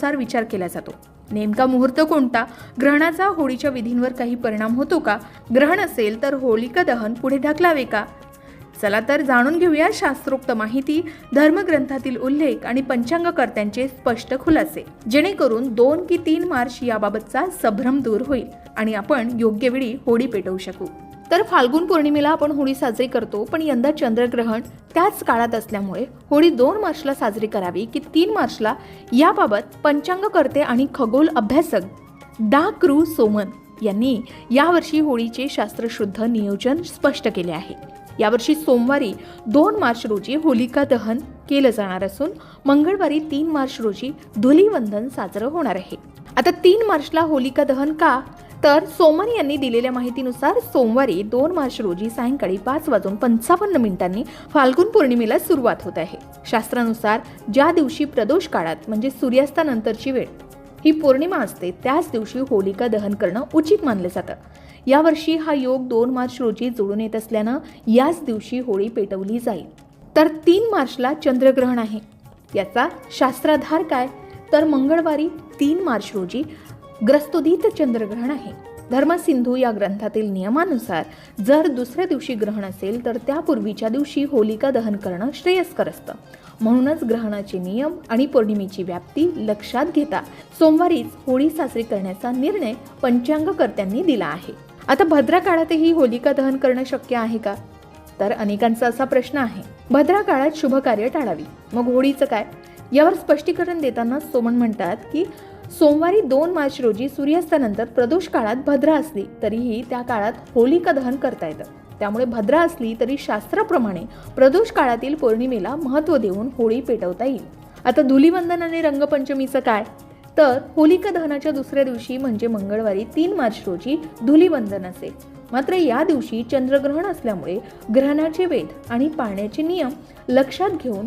शास्त्रानुसार विचार केला जातो. नेमका मुहूर्त कोणता, ग्रहणाचा होळीच्या विधींवर काही परिणाम होतो का, ग्रहण असेल तर होलिका दहन पुढे ढकलावे का? चला तर जाणून घेऊया शास्त्रोक्त माहिती, धर्मग्रंथातील उल्लेख आणि पंचांगकर्त्यांचे स्पष्ट खुलासे, जेणेकरून 2 की 3 मार्च याबाबतचा संभ्रम दूर होईल आणि आपण योग्य वेळी होळी पेटवू शकू. तर फाल्गुन पौर्णिमेला आपण होळी साजरी करतो, पण यंदा चंद्रग्रहण त्याच काळात असल्यामुळे होळी 2 मार्चला साजरी करावी की 3 मार्चला, याबाबत पंचांगकर्ते आणि खगोल अभ्यासक डा. कृ. सोमन यांनी यावर्षी होळीचे शास्त्रशुद्ध नियोजन स्पष्ट केले आहे. यावर्षी सोमवारी 2 मार्च रोजी होलिका दहन केलं जाणार असून मंगळवारी 3 मार्च रोजी धुलीवंदन साजरं होणार आहे. आता 3 मार्चला होलिका दहन का, तर सोमन यांनी दिलेल्या माहितीनुसार सोमवारी 2 मार्च रोजी सायंकाळी 5:55 फाल्गुन पौर्णिमेला सुरुवात होत आहे. शास्त्रानुसार ज्या दिवशी प्रदोष काळात म्हणजे सूर्यास्तानंतरची वेळ ही पौर्णिमा असते, त्याच दिवशी होलिका दहन करणं उचित मानलं जातं. यावर्षी हा योग 2 मार्च रोजी जोडून येत असल्यानं याच दिवशी होळी पेटवली जाईल. तर 3 मार्चला चंद्रग्रहण आहे. याचा शास्त्राधार काय, तर मंगळवारी 3 मार्च रोजी ग्रस्तोदित चंद्रग्रहण आहे. धर्मसिंधू या ग्रंथातील नियमानुसार जर दुसऱ्या दिवशी ग्रहण असेल तर त्यापूर्वीच्या दिवशी होलिका दहन करणं श्रेयस्कर असतं. म्हणूनच ग्रहणाचे नियम आणि पौर्णिमेची व्याप्ती लक्षात घेता सोमवारीच होळी साजरी करण्याचा निर्णय पंचांगकर्त्यांनी दिला आहे. आता भद्रा काळातही होलिका दहन करणं शक्य आहे का, तर अनेकांचा असा प्रश्न आहे. भद्रा काळात शुभ कार्य टाळावी, मग होळीचं काय? यावर स्पष्टीकरण देताना सोमन म्हणतात की सोमवारी 2 मार्च रोजी सूर्यास्तानंतर प्रदोष काळात भद्रा असली तरीही त्या काळात होलिका दहन करता येतं. त्यामुळे भद्रा असली तरी शास्त्राप्रमाणे प्रदोष काळातील पौर्णिमेला महत्त्व देऊन होळी पेटवता येईल. आता धुलीवंदन आणि रंगपंचमीचं काय, तर होलिका दहनाच्या दुसऱ्या दिवशी म्हणजे मंगळवारी 3 मार्च रोजी धुलीवंदन असेल. मात्र या दिवशी चंद्रग्रहण असल्यामुळे ग्रहणाचे वेध आणि पाळण्याचे नियम लक्षात घेऊन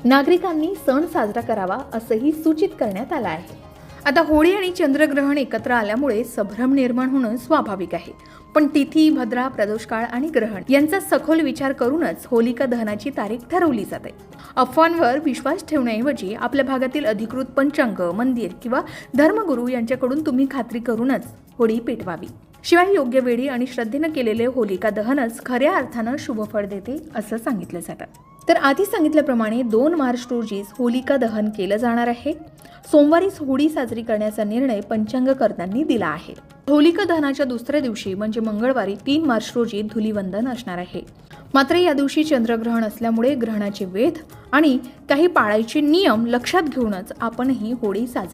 नागरिकांनी सण साजरा करावा असंही सूचित करण्यात आलं आहे. आता होळी आणि चंद्रग्रहण एकत्र आल्यामुळे संभ्रम निर्माण होणं स्वाभाविक आहे. पण तिथी, भद्रा, प्रदोषकाळ आणि ग्रहण यांचा सखोल विचार करूनच होलिका दहनाची तारीख ठरवली जाते. अफवांवर विश्वास ठेवण्याऐवजी आपल्या भागातील अधिकृत पंचांग, मंदिर किंवा धर्मगुरू यांच्याकडून तुम्ही खात्री करूनच होळी पेटवावी. शिवाय योग्य वेळी आणि श्रद्धेनं केलेले होलिका दहनच खऱ्या अर्थानं शुभफळ देते असं सांगितलं जातं. तर आधी सांगितल्याप्रमाणे 2 मार्च रोजीच होलिका दहन केलं जाणार आहे. सोमवारीच होळी साजरी करण्याचा निर्णय पंचांगकर्त्यांनी दिला आहे. होलिका दहनाच्या दुसऱ्या दिवशी म्हणजे मंगळवारी 3 मार्च रोजी धुलीवंदन असणार आहे. मात्र या दिवशी चंद्रग्रहण असल्यामुळे ग्रहणाचे वेध आणि काही पाळायचे नियम लक्षात घेऊनच आपण ही होळी साजरी